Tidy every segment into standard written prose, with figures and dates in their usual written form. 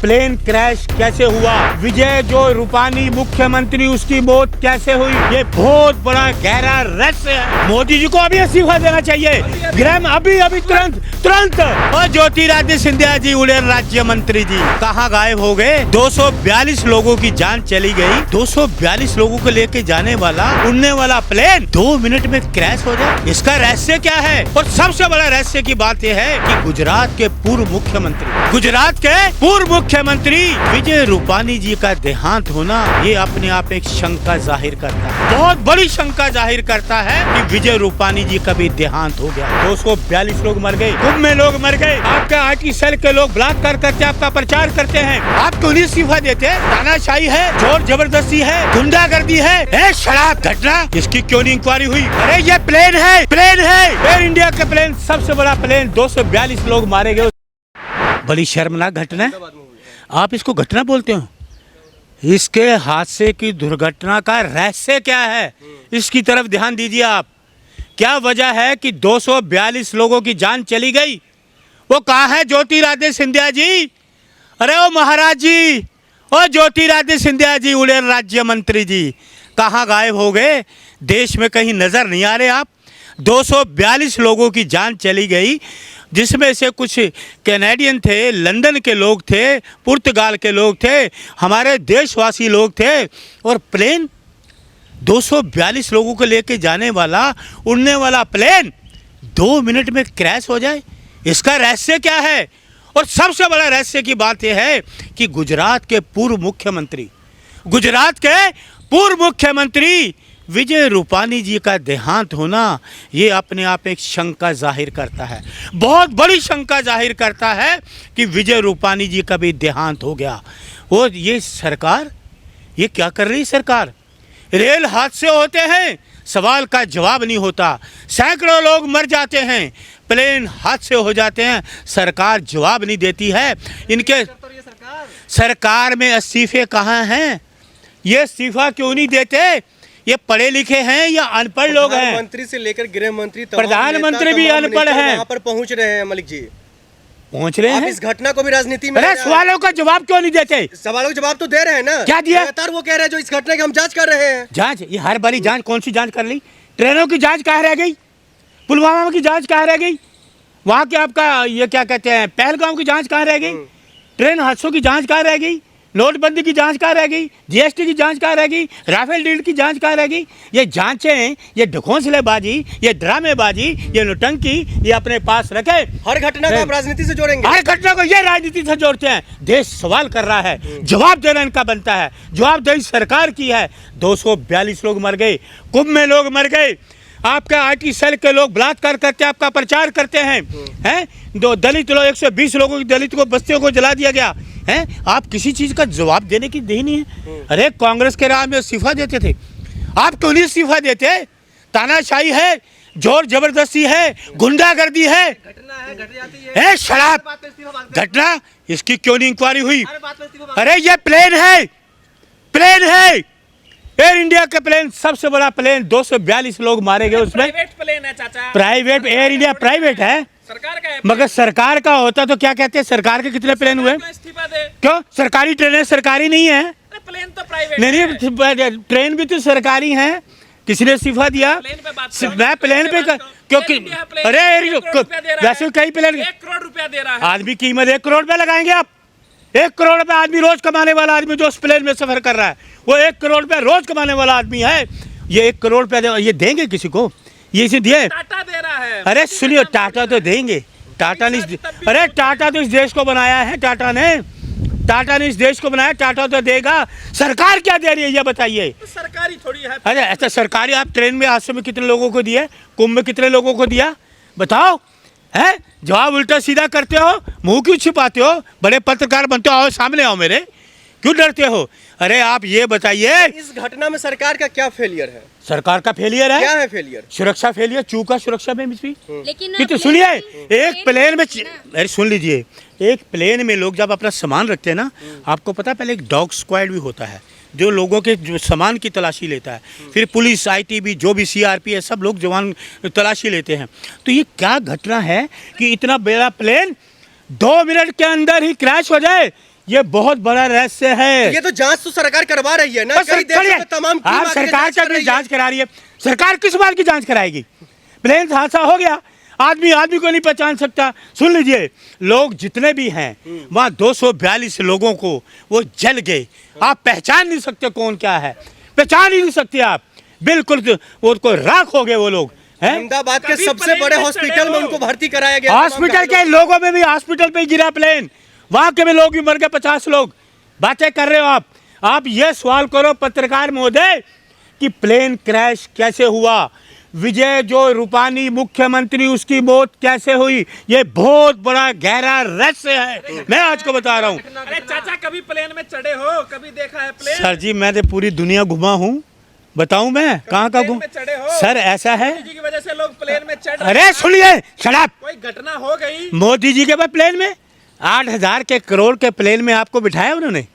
Plane crash कैसे हुआ, विजय जो रूपानी मुख्यमंत्री उसकी मौत कैसे हुई, ये बहुत बड़ा गहरा रहस्य है। मोदी जी को अभी इस्तीफा देना चाहिए, गृह अभी तुरंत। और ज्योतिरादित्य सिंधिया जी उड़े राज्य मंत्री जी कहाँ गायब हो गए। 242 लोगों की जान चली गई। 242 लोगों को लेके जाने वाला उड़ने वाला प्लेन 2 मिनट में क्रैश हो जाए, इसका रहस्य क्या है। और सबसे बड़ा रहस्य की बात यह है कि गुजरात के पूर्व मुख्यमंत्री विजय रूपानी जी का देहांत होना, ये अपने आप एक शंका जाहिर करता है, बहुत बड़ी शंका जाहिर करता है कि विजय रूपानी जी का भी देहांत हो गया। 242 लोग मर गए, कुंभ में लोग मर गए। आपका आईटी सेल के लोग बलात्कार करते, आपका प्रचार करते हैं, आप क्यों नहीं इस्तीफा देते। तानाशाही है, जोर जबरदस्ती है, गुंडागर्दी है, शराब घटना, इसकी क्यों नहीं इंक्वायरी हुई। अरे ये प्लेन है एयर इंडिया का प्लेन, सबसे बड़ा प्लेन, 242 लोग मारे गए। बड़ी शर्मनाक घटना है, आप इसको घटना बोलते हो। इसके हादसे की दुर्घटना का रहस्य क्या है, इसकी तरफ ध्यान दीजिए आप। क्या वजह है कि 242 लोगों की जान चली गई। वो कहाँ है ज्योतिरादित्य सिंधिया जी। अरे ओ महाराज जी, ओ ज्योतिरादित्य सिंधिया जी उड़े राज्य मंत्री जी कहाँ गायब हो गए, देश में कहीं नजर नहीं आ रहे आप। 242 लोगों की जान चली गई, जिसमें से कुछ कैनेडियन थे, लंदन के लोग थे, पुर्तगाल के लोग थे, हमारे देशवासी लोग थे। और प्लेन 242 लोगों को लेके जाने वाला उड़ने वाला प्लेन 2 मिनट में क्रैश हो जाए, इसका रहस्य क्या है। और सबसे बड़ा रहस्य की बात यह है कि गुजरात के पूर्व मुख्यमंत्री विजय रूपानी जी का देहांत होना, ये अपने आप एक शंका जाहिर करता है, बहुत बड़ी शंका जाहिर करता है कि विजय रूपानी जी का भी देहांत हो गया। और ये सरकार, ये क्या कर रही सरकार। रेल हादसे होते हैं, सवाल का जवाब नहीं होता, सैकड़ों लोग मर जाते हैं, प्लेन हादसे हो जाते हैं, सरकार जवाब नहीं देती है। इनके सरकार में इस्तीफे कहाँ हैं, ये इस्तीफा क्यों नहीं देते। ये पढ़े लिखे हैं या अनपढ़ लोग हैं। मंत्री से लेकर गृह मंत्री, प्रधानमंत्री भी अनपढ़ हैं, वहाँ पर पहुँच रहे हैं। मलिक जी पहुँच रहे हैं, इस घटना को भी राजनीति में, सवालों का जवाब क्यों नहीं देते। सवालों का जवाब तो दे रहे हैं ना, क्या दिया। लगातार वो कह रहे हैं जो इस घटना की हम जांच कर रहे हैं। जांच, ये हर बड़ी जांच, कौन सी जांच कर ली। ट्रेनों की जांच कहाँ रह गई, पुलवामा की जांच कहाँ रह गई, वहाँ के आपका ये क्या कहते हैं पहलगाम की जांच कहाँ रह गई, ट्रेन हादसों की जांच कहाँ रह गई, नोटबंदी की जांच कहाँ रह गई, जीएसटी की जांच कहाँ रह गई, राफेल डील की जांच कहाँ रह गई। ये जांचें, ये ढकोंसलेबाजी, ये ड्रामेबाजी, ये नौटंकी, ये अपने पास रखे। हर घटना को आप राजनीति से जोड़ेंगे, हर घटना को ये राजनीति से जोड़ते हैं। देश सवाल कर रहा है, जवाब देना इनका बनता है, जवाबदेही सरकार की है। 242 लोग मर गए, कुंभ में लोग मर गए, आपका आईटी सेल के लोग बलात्कार करते, आपका प्रचार करते हैं, दो दलित लोग, 120 लोगों की दलित को बस्तियों को जला दिया गया है। आप किसी चीज का जवाब देने की दे नहीं है। अरे कांग्रेस के राह में इस्तीफा देते थे, आप क्यों नहीं इस्तीफा देते। तानाशाही है, जोर जबरदस्ती है, गुंडागर्दी है, शराब घटना, इसकी क्यों नहीं इंक्वायरी हुई। अरे ये प्लेन है एयर इंडिया का प्लेन, सबसे बड़ा प्लेन, 242 लोग मारे गए उसमें। प्राइवेट प्लेन है चाचा, प्राइवेट, एयर इंडिया प्राइवेट है, सरकार का है। मगर सरकार का होता तो क्या कहते हैं, सरकार के कितने प्लेन हुए। इस्तीफा दे, क्यों, सरकारी ट्रेनें सरकारी नहीं है। प्लेन तो प्राइवेट नहीं, ट्रेन भी तो सरकारी है, किसने इस्तीफा दिया। मैं प्लेन पे, क्योंकि अरे वैसे कई प्लेन 1 करोड़ रुपया दे रहा है। आदमी कीमत 1 करोड़ रुपया लगाएंगे आप। 1 करोड़ रुपया आदमी रोज कमाने वाला आदमी जो उस प्लेन में सफर कर रहा है, वो 1 करोड़ रुपया रोज कमाने वाला आदमी है। ये 1 करोड़ रुपया ये देंगे किसी को, ये इसे दिए। टाटा दे रहा है। अरे सुनिए, टाटा तो देंगे, टाटा ने, अरे टाटा तो इस देश को बनाया है, टाटा ने इस देश को बनाया, टाटा तो देगा। सरकार क्या दे रही है ये बताइए। तो सरकारी थोड़ी है। अरे ऐसा सरकारी, आप ट्रेन में हादसे में कितने लोगों को दिए, कुंभ में कितने लोगों को दिया, बताओ। है जवाब उल्टा सीधा करते हो, मुंह क्यों छिपाते हो, बड़े पत्रकार बनते हो, आओ सामने आओ मेरे, क्यों डरते हो। अरे आप ये बताइए, इस घटना में सरकार का क्या फेलियर है। सरकार का फेलियर है, क्या है फेलियर। सुरक्षा फेलियर, चूका सुरक्षा में भी। लेकिन तो सुनिए, एक प्लेन में, अरे सुन लीजिए, एक प्लेन में लोग जब अपना सामान रखते हैं ना, आपको पता है पहले एक डॉग स्क्वाड भी होता है जो लोगों के जो सामान की तलाशी लेता है, फिर पुलिस, आईटीबी, जो भी सीआरपीएफ, सब लोग जवान तलाशी लेते हैं। तो ये क्या घटना है कि इतना बड़ा प्लेन 2 मिनट के अंदर ही क्रैश हो जाए, ये बहुत बड़ा रहस्य है। ये तो जांच तो सरकार करवा रही है ना, बस कई देशों में तमाम टीम आप आके सरकार कर का रही है। जांच करा रही है। सरकार किस बात की जांच कराएगी? प्लेन हादसा हो गया, आदमी आदमी को नहीं पहचान सकता। सुन लीजिए, लोग जितने भी हैं वहाँ 242 लोगों को वो जल गए। आप पहचान नहीं सकते कौन क्या है, पहचान ही नहीं सकते आप। बिल्कुल वो को राख हो गए वो लोग हैं। अहमदाबाद के कभी सबसे प्लेन बड़े में हॉस्पिटल चढ़े में हो। उनको भर्ती कराया गया। हॉस्पिटल के लोगों में भी हॉस्पिटल पे गिरा प्लेन, वहां के भी लोग भी मर गए, 50 लोग। बातें कर रहे हो आप ये सवाल करो पत्रकार महोदय कि प्लेन क्रैश कैसे हुआ, विजय जो रूपानी मुख्यमंत्री उसकी मौत कैसे हुई। ये बहुत बड़ा गहरा रहस्य है, मैं आज को बता रहा हूँ। अरे चाचा, कभी प्लेन में चढ़े हो? कभी देखा है प्लेन? सर जी मैंने पूरी दुनिया घुमा हूँ, बताऊं मैं कहाँ का प्लेन घूम। में चढ़े हो? सर ऐसा है, मोदी जी की वजह से लोग प्लेन में चढ़ रहे अरे हैं। सुनिए शराब, कोई घटना हो गई? मोदी जी के पास प्लेन में 8,000 के करोड़ के प्लेन में आपको बिठाया उन्होंने।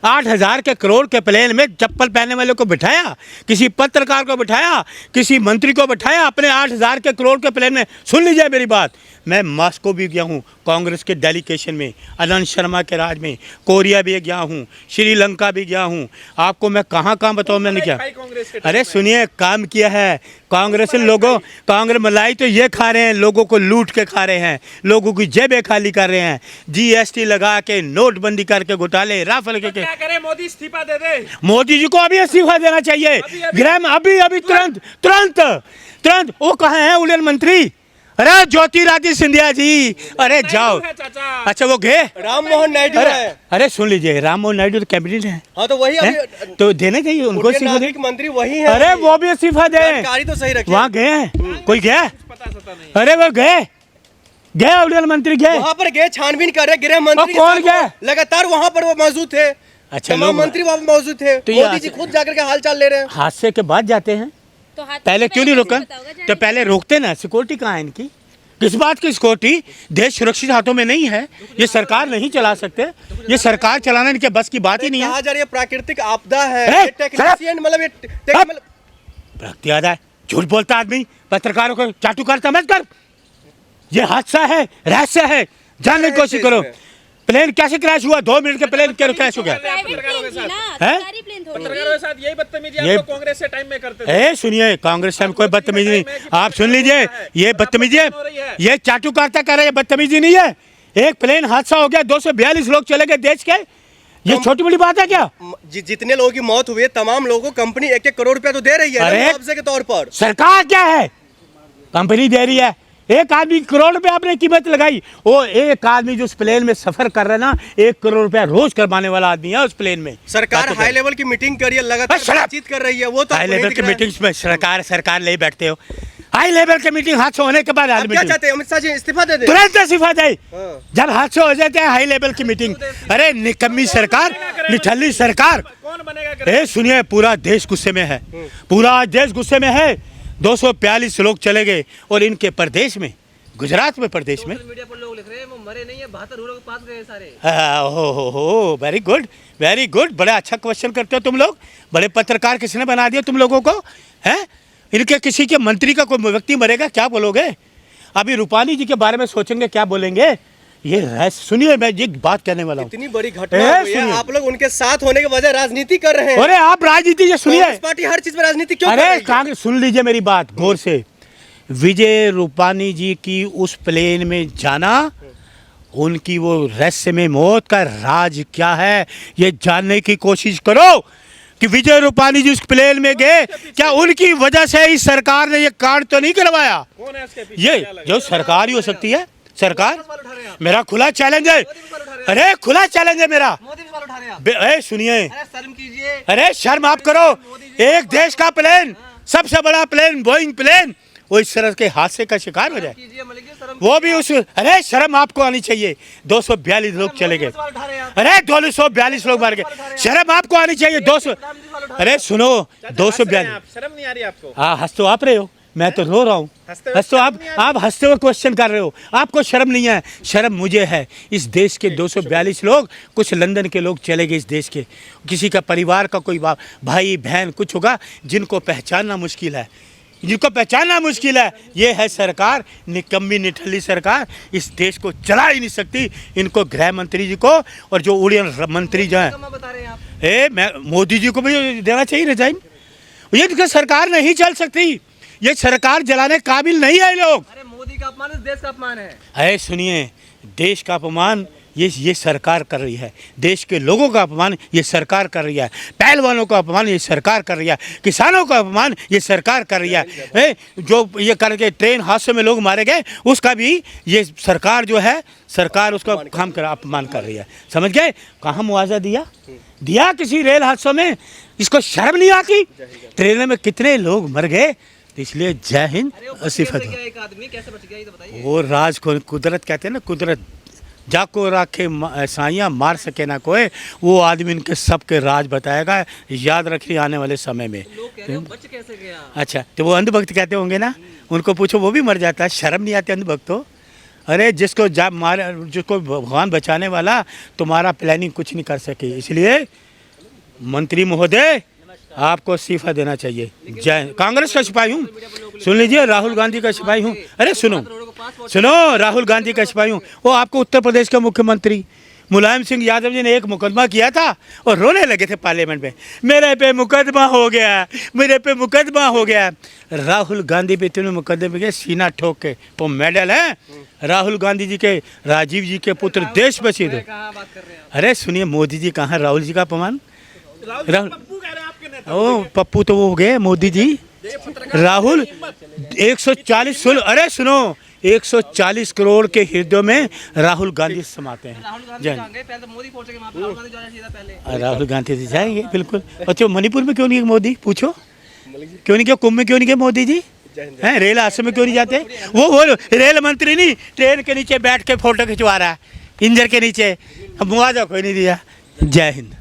8,000 के करोड़ के प्लेन में चप्पल पहनने वाले को बिठाया, किसी पत्रकार को बिठाया, किसी मंत्री को बिठाया अपने 8,000 के करोड़ के प्लेन में। सुन लीजिए मेरी बात, मैं मॉस्को भी गया हूँ कांग्रेस के डेलीगेशन में, आनंद शर्मा के राज में, कोरिया भी गया हूँ, श्रीलंका भी गया हूँ। आपको मैं कहाँ कहाँ बताऊँ मैंने क्या। कांग्रेस के अरे सुनिए, काम किया है कांग्रेस लोगों, कांग्रेस मलाई तो ये खा रहे हैं, लोगों को लूट के खा रहे हैं, लोगों की जेबें खाली कर रहे हैं, जीएसटी लगा के नोटबंदी करके घोटाले राफेल के क्या करे? मोदी इस्तीफा दे दे। मोदी जी को अभी इस्तीफा देना चाहिए। गृह में अभी तुरंत तुरंत तुरंत। वो कहाँ है उड़न मंत्री? अरे ज्योतिरादित्य सिंधिया जी, अरे जाओ। है चाचा। अच्छा वो गए? राम मोहन नायडू अरे है। अरे सुन लीजिए, राम मोहन नायडू तो कैबिनेट है, हाँ तो वही हैं? अभी तो देने चाहिए उनको उनके इस्तीफा। नागरिक मंत्री वही है। अरे वो भी इस्तीफा दे। जानकारी तो सही रखिए। वहाँ गए हैं? कोई गया? पता सता नहीं। अरे वो गए उड़न मंत्री गए। वहाँ पर गए, छानबीन कर रहे, गृह मंत्री और कौन के गया? साथ लगातार वहाँ पर वो मौजूद थे। अच्छा, तमाम लोग- मंत्री वहाँ पर मौजूद थे। तो ये मोदी जी खुद जाकर के हाल चाल ले रहे हैं। हादसे के बाद जाते हैं, तो हाथ पहले क्यों नहीं रोका? बताओगे जाने तो के? पहले रोकते ना। सिक्योरिटी कहाँ है इनकी? किस बात की सिक्योरिटी? देश सुरक्षित हाथों में नहीं है, ये सरकार नहीं चला सकते, ये सरकार चलाना इनके बस की बात ही नहीं है। कहा जा रही है प्राकृतिक आपदा है, ए, ये टेक्नीशियन मतलब प्रगति है, झूठ बोलता आदमी, पत्रकारों को चाटू करता मत कर। ये हादसा है, रहस्य है, जानने की कोशिश करो। प्लेन कैसे क्रैश हुआ? 2 मिनट के प्लेन क्यों क्रैश हो गया? प्राइवेट प्लेन थी ना, हैं? सरकारी प्लेन थोड़ी पत्रकारों के साथ यही बदतमीजी आप ये- लोग कांग्रेस से टाइम में करते थे। ए सुनिए, कांग्रेस में कोई बदतमीजी नहीं, आप सुन लीजिए, ये बदतमीजी है, ये चाटू करता कर रहे हैं, बदतमीजी नहीं है। एक प्लेन हादसा हो गया, 242 लोग चले गए देश के, ये छोटी बड़ी बात है क्या? जितने लोगों की मौत हुई है तमाम लोगों को कंपनी 1-1 करोड़ रुपया तो दे रही है अरे! मुआवजे के तौर पर। सरकार क्या है? कंपनी दे रही है। एक आदमी करोड़ रुपए आपने कीमत लगाई, वो एक आदमी जो उस प्लेन में सफर कर रहा है ना, 1 करोड़ रुपया रोज करवाने वाला आदमी है उस प्लेन में। सरकार हाई लेवल की मीटिंग कर रही है, लगातार बस शराब! बातचीत कर रही है। वो तो हाई आपको नहीं लेवल दिख की रहा है। मीटिंग्स में सरकार ले बैठते हो। हाई लेवल की मीटिंग हादसे होने के बाद आप क्या चाहते हैं, अमित शाह जी इस्तीफा दे दे? तुरंत इस्तीफा दे। हाँ। जब हादसे हो जाते हैं हाई लेवल की मीटिंग, अरे निकम्मी सरकार, निठल्ली सरकार। कौन बनेगा? ए सुनिए, पूरा देश गुस्से में है, पूरा देश गुस्से में है। 242 लोग चले गए और इनके प्रदेश में, गुजरात में प्रदेश में, मीडिया पर लोग लिख रहे हैं वो मरे नहीं है, 72 लोग के पास गए सारे। हो वेरी गुड वेरी गुड, बड़ा अच्छा क्वेश्चन करते हो तुम लोग, बड़े पत्रकार किसने बना दिया तुम लोगों को, हैं? इनके किसी के मंत्री का कोई व्यक्ति मरेगा, क्या बोलोगे? अभी रूपानी जी के बारे में सोचेंगे, क्या बोलेंगे? ये सुनिए, मैं ये बात कहने वाला हूँ। इतनी बड़ी घटना हुई है, सुनिए। आप लोग उनके साथ होने के बजाय राजनीति कर रहे हैं। अरे आप राजनीति से सुनिए, कांग्रेस पार्टी हर चीज में राजनीति क्यों कर रही अरे है? कांग्रेस, सुन लीजिए मेरी बात गौर से। विजय रूपानी जी की उस प्लेन में जाना, उनकी वो रहस्य में मौत का राज क्या है, ये जानने की कोशिश करो कि विजय रूपानी जी उस प्लेन में गए, क्या उनकी वजह से इस सरकार ने ये कांड तो नहीं करवाया? कौन है इसके पीछे? ये क्या लगा? जो सरकार ही हो सकती है, सरकार। मेरा खुला चैलेंज है, अरे खुला चैलेंज है मेरा। मोदी भी सवाल उठा रहे हैं आप। सुनिए, अरे शर्म कीजिए। अरे शर्म आप करो, एक देश का प्लेन, सबसे बड़ा प्लेन, बोइंग प्लेन, वो इस तरह के हादसे का शिकार हो जाए, कीजिए मलिक जी, शर्म वो भी उस, अरे शर्म आपको आनी चाहिए। 242 लोग चले गए, सवाल उठा रहे हैं आप। अरे 242 लोग मार गए, शर्म आपको आनी चाहिए। 200, अरे सुनो, चाचा, हंस रहे हैं 242, आप, शर्म नहीं आ रही आपको? हाँ हंस तो आप रहे हो, मैं तो रो रहा हूँ। हंसते हुए हंस तो शर्म नहीं आ रही? आप हंसते हुए क्वेश्चन कर रहे हो, आपको शर्म नहीं है, शर्म मुझे है। इस देश के 242 लोग, कुछ लंदन के लोग चले गए इस देश के, किसी का परिवार का कोई भाई बहन कुछ होगा जिनको पहचानना मुश्किल है। जिनको पहचानना मुश्किल है। ये है सरकार, निकम्मी निठल्ली सरकार, इस देश को चला ही नहीं सकती। इनको गृह मंत्री जी को और जो उड़ियन मंत्री जो है, बता रहे हैं आप। मैं मोदी जी को भी देना चाहिए रिजाइन। ये सरकार नहीं चल सकती, ये सरकार जलाने काबिल नहीं है लोग। अरे मोदी का अपमान इस देश का अपमान है। है सुनिए, देश का अपमान ये सरकार कर रही है, देश के लोगों का अपमान ये सरकार कर रही है, पहलवानों का अपमान ये सरकार कर रही है, किसानों का अपमान ये सरकार कर रही है। जो ये करके ट्रेन हादसे में लोग मारे गए उसका भी ये सरकार जो है, सरकार उसका काम कर अपमान कर रही है। समझ गए? कहाँ मुआवजा दिया किसी रेल हादसों में? इसको शर्म नहीं आती? ट्रेन में कितने लोग मर गए। इसलिए जय हिंद। एक आदमी कैसे बच गया ये तो बताइए। वो राज को कुदरत कहते हैं ना, कुदरत जाको राखे साइयाँ मार सके ना कोई, वो आदमी इनके सबके राज बताएगा। याद रखिए आने वाले समय में। लोग कह रहे हैं बच कैसे गया। अच्छा, तो वो अंधभक्त कहते होंगे ना, उनको पूछो वो भी मर जाता है। शर्म नहीं आती अंधभक्त हो? अरे जिसको जिसको भगवान बचाने वाला, तुम्हारा प्लानिंग कुछ नहीं कर सके। इसलिए मंत्री महोदय आपको इस्तीफा देना चाहिए। जय। कांग्रेस का सिपाही हूँ, सुन लीजिए, राहुल गांधी का सिपाही हूँ। अरे सुनो, राहुल गांधी का सिपाही हूँ। वो आपको उत्तर प्रदेश के मुख्यमंत्री मुलायम सिंह यादव जी ने एक मुकदमा किया था और रोने लगे थे पार्लियामेंट में, मेरे पे मुकदमा हो गया, मेरे पे मुकदमा हो गया। राहुल गांधी पे इतने मुकदमे के सीना ठोक के वो मेडल है राहुल गांधी जी के, राजीव जी के पुत्र देश बचे थे। अरे सुनिए, मोदी जी कहाँ, राहुल जी का अपमान। राहुल ओ पप्पू तो वो हो गए मोदी जी। राहुल 140 अरे सुनो, 140 करोड़ के हृदयों में राहुल गांधी समाते हैं। राहुल गांधी जी जाएंगे बिल्कुल। अच्छा, मणिपुर में क्यों नहीं मोदी? पूछो क्यों नहीं गया? कुंभ में क्यों नहीं गए मोदी जी? हैं, रेल हादसे में क्यों नहीं जाते? वो रेल मंत्री नहीं, ट्रेन के नीचे बैठ के फोटो खिंचवा रहा है, इंजन के नीचे। मुआवजा कोई नहीं दिया। जय हिंद।